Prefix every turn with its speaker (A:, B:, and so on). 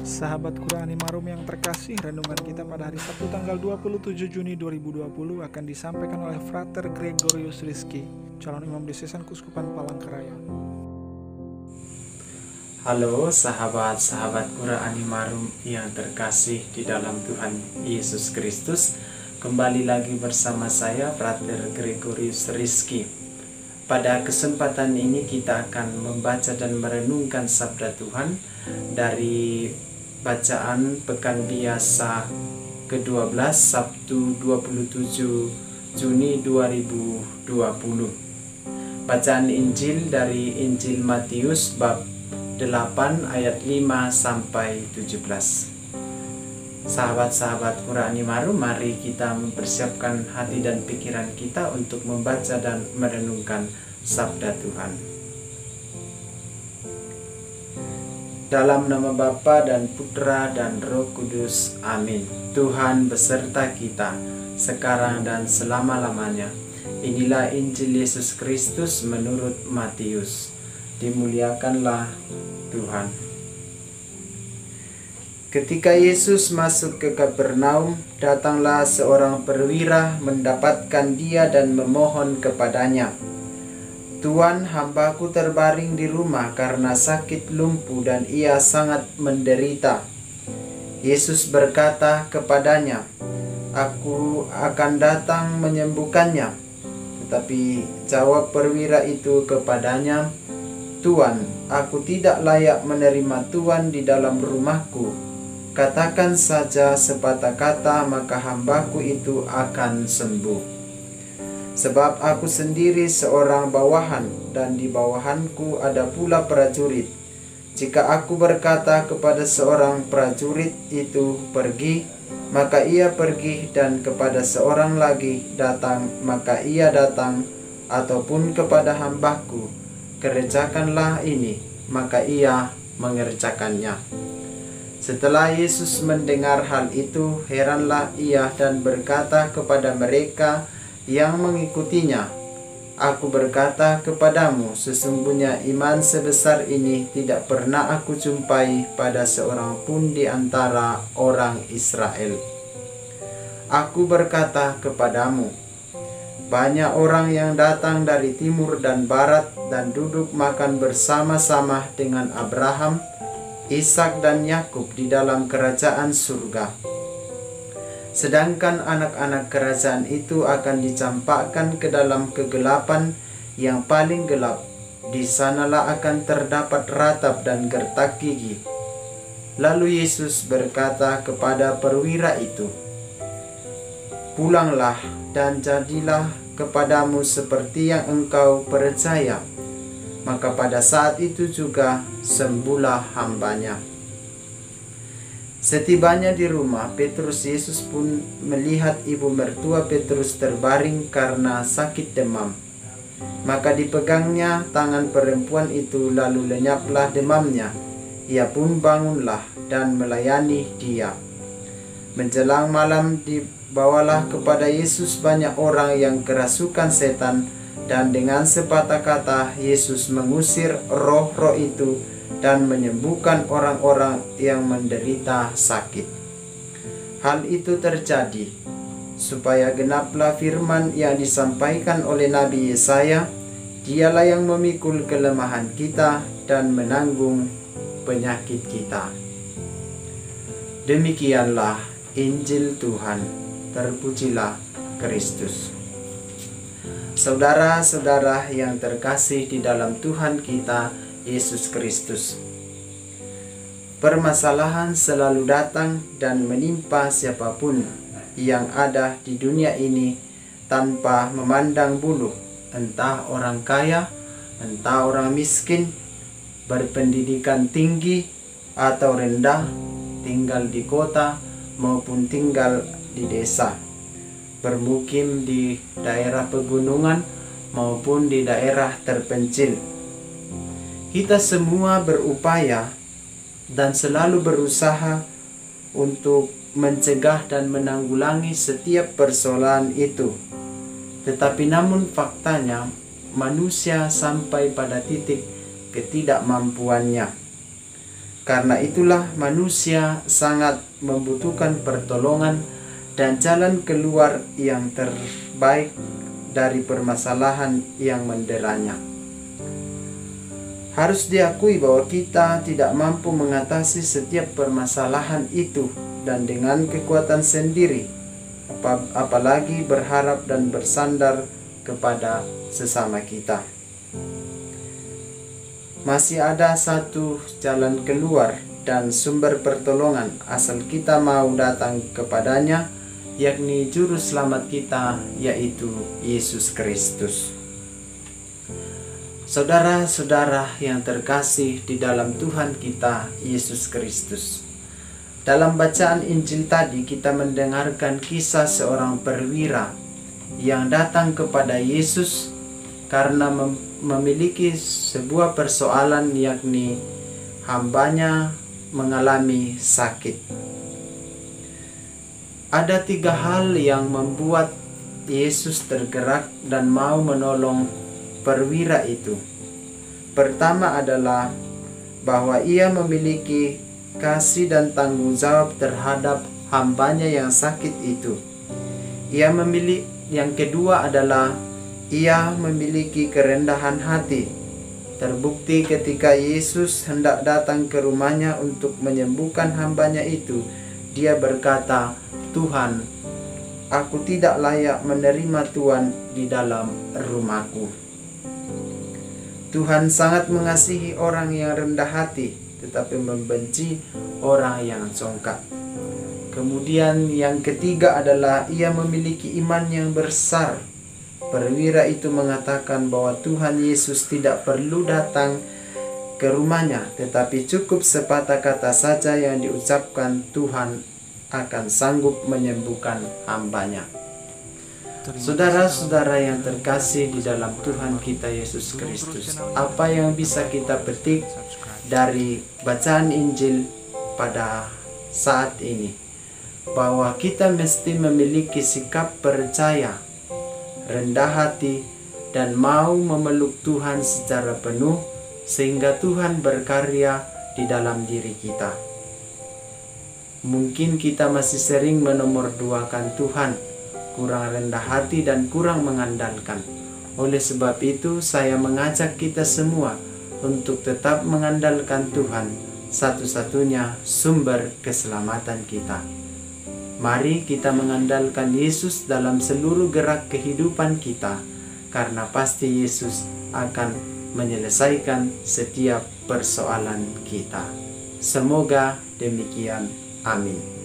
A: Sahabat Qur'ani Marum yang terkasih, renungan kita pada hari Sabtu tanggal 27 Juni 2020 akan disampaikan oleh Frater Gregorius Rizky, calon imam diosesan Kuskupan Palangkaraya.
B: Halo sahabat-sahabat Qur'ani Marum yang terkasih di dalam Tuhan Yesus Kristus. Kembali lagi bersama saya Frater Gregorius Rizky. Pada kesempatan ini kita akan membaca dan merenungkan sabda Tuhan dari bacaan Pekan Biasa ke-12 Sabtu 27 Juni 2020. Bacaan Injil dari Injil Matius bab 8 ayat 5 sampai 17. Sahabat-sahabat Qur'ani Marum, mari kita mempersiapkan hati dan pikiran kita untuk membaca dan merenungkan sabda Tuhan. Dalam nama Bapa dan Putra dan Roh Kudus, amin. Tuhan beserta kita, sekarang dan selama-lamanya. Inilah Injil Yesus Kristus menurut Matius. Dimuliakanlah Tuhan. Ketika Yesus masuk ke Kapernaum, datanglah seorang perwira mendapatkan dia dan memohon kepadanya, "Tuan, hambaku terbaring di rumah karena sakit lumpuh dan ia sangat menderita." Yesus berkata kepadanya, "Aku akan datang menyembuhkannya." Tetapi jawab perwira itu kepadanya, "Tuan, aku tidak layak menerima Tuan di dalam rumahku. Katakan saja sepatah kata, maka hambaku itu akan sembuh. Sebab aku sendiri seorang bawahan, dan di bawahanku ada pula prajurit. Jika aku berkata kepada seorang prajurit itu pergi, maka ia pergi, dan kepada seorang lagi datang, maka ia datang, ataupun kepada hambaku, kerjakanlah ini, maka ia mengerjakannya." Setelah Yesus mendengar hal itu, heranlah ia dan berkata kepada mereka yang mengikutinya, "Aku berkata kepadamu, sesungguhnya iman sebesar ini tidak pernah aku jumpai pada seorang pun di antara orang Israel. Aku berkata kepadamu, banyak orang yang datang dari timur dan barat dan duduk makan bersama-sama dengan Abraham, Ishak dan Yakub di dalam kerajaan surga. Sedangkan anak-anak kerajaan itu akan dicampakkan ke dalam kegelapan yang paling gelap. Di sanalah akan terdapat ratap dan gertak gigi." Lalu Yesus berkata kepada perwira itu, "Pulanglah dan jadilah kepadamu seperti yang engkau percaya." Maka pada saat itu juga sembuhlah hambanya. Setibanya di rumah Petrus, Yesus pun melihat ibu mertua Petrus terbaring karena sakit demam. Maka dipegangnya tangan perempuan itu, lalu lenyaplah demamnya. Ia pun bangunlah dan melayani dia. Menjelang malam dibawalah kepada Yesus banyak orang yang kerasukan setan, dan dengan sepatah kata Yesus mengusir roh-roh itu dan menyembuhkan orang-orang yang menderita sakit. Hal itu terjadi supaya genaplah firman yang disampaikan oleh Nabi Yesaya, "Dialah yang memikul kelemahan kita dan menanggung penyakit kita." Demikianlah Injil Tuhan. Terpujilah Kristus. Saudara-saudara yang terkasih di dalam Tuhan kita Yesus Kristus, permasalahan selalu datang dan menimpa siapapun yang ada di dunia ini tanpa memandang bulu, entah orang kaya, entah orang miskin, berpendidikan tinggi atau rendah, tinggal di kota maupun tinggal di desa, bermukim di daerah pegunungan maupun di daerah terpencil. Kita semua berupaya dan selalu berusaha untuk mencegah dan menanggulangi setiap persoalan itu. Tetapi namun faktanya manusia sampai pada titik ketidakmampuannya. Karena itulah manusia sangat membutuhkan pertolongan dan jalan keluar yang terbaik dari permasalahan yang menderanya. Harus diakui bahwa kita tidak mampu mengatasi setiap permasalahan itu dan dengan kekuatan sendiri, apalagi berharap dan bersandar kepada sesama kita. Masih ada satu jalan keluar dan sumber pertolongan asal kita mau datang kepadanya, yakni juru selamat kita, yaitu Yesus Kristus. Saudara-saudara yang terkasih di dalam Tuhan kita Yesus Kristus, dalam bacaan Injil tadi kita mendengarkan kisah seorang perwira yang datang kepada Yesus karena memiliki sebuah persoalan, yakni hambanya mengalami sakit. Ada 3 hal yang membuat Yesus tergerak dan mau menolong perwira itu. Pertama adalah bahwa ia memiliki kasih dan tanggung jawab terhadap hambanya yang sakit itu. Yang kedua adalah ia memiliki kerendahan hati. Terbukti ketika Yesus hendak datang ke rumahnya untuk menyembuhkan hambanya itu, dia berkata, "Tuhan, aku tidak layak menerima Tuhan di dalam rumahku." Tuhan sangat mengasihi orang yang rendah hati, tetapi membenci orang yang congkak. Kemudian yang ketiga adalah ia memiliki iman yang besar. Perwira itu mengatakan bahwa Tuhan Yesus tidak perlu datang ke rumahnya, tetapi cukup sepatah kata saja yang diucapkan, Tuhan akan sanggup menyembuhkan hambanya. Saudara-saudara yang terkasih di dalam Tuhan kita Yesus Kristus, apa yang bisa kita petik dari bacaan Injil pada saat ini? Bahwa kita mesti memiliki sikap percaya, rendah hati, dan mau memeluk Tuhan secara penuh, sehingga Tuhan berkarya di dalam diri kita. Mungkin kita masih sering menomorduakan Tuhan, kurang rendah hati dan kurang mengandalkan. Oleh sebab itu, saya mengajak kita semua untuk tetap mengandalkan Tuhan, satu-satunya sumber keselamatan kita. Mari kita mengandalkan Yesus dalam seluruh gerak kehidupan kita, karena pasti Yesus akan menyelesaikan setiap persoalan kita. Semoga demikian. Amin.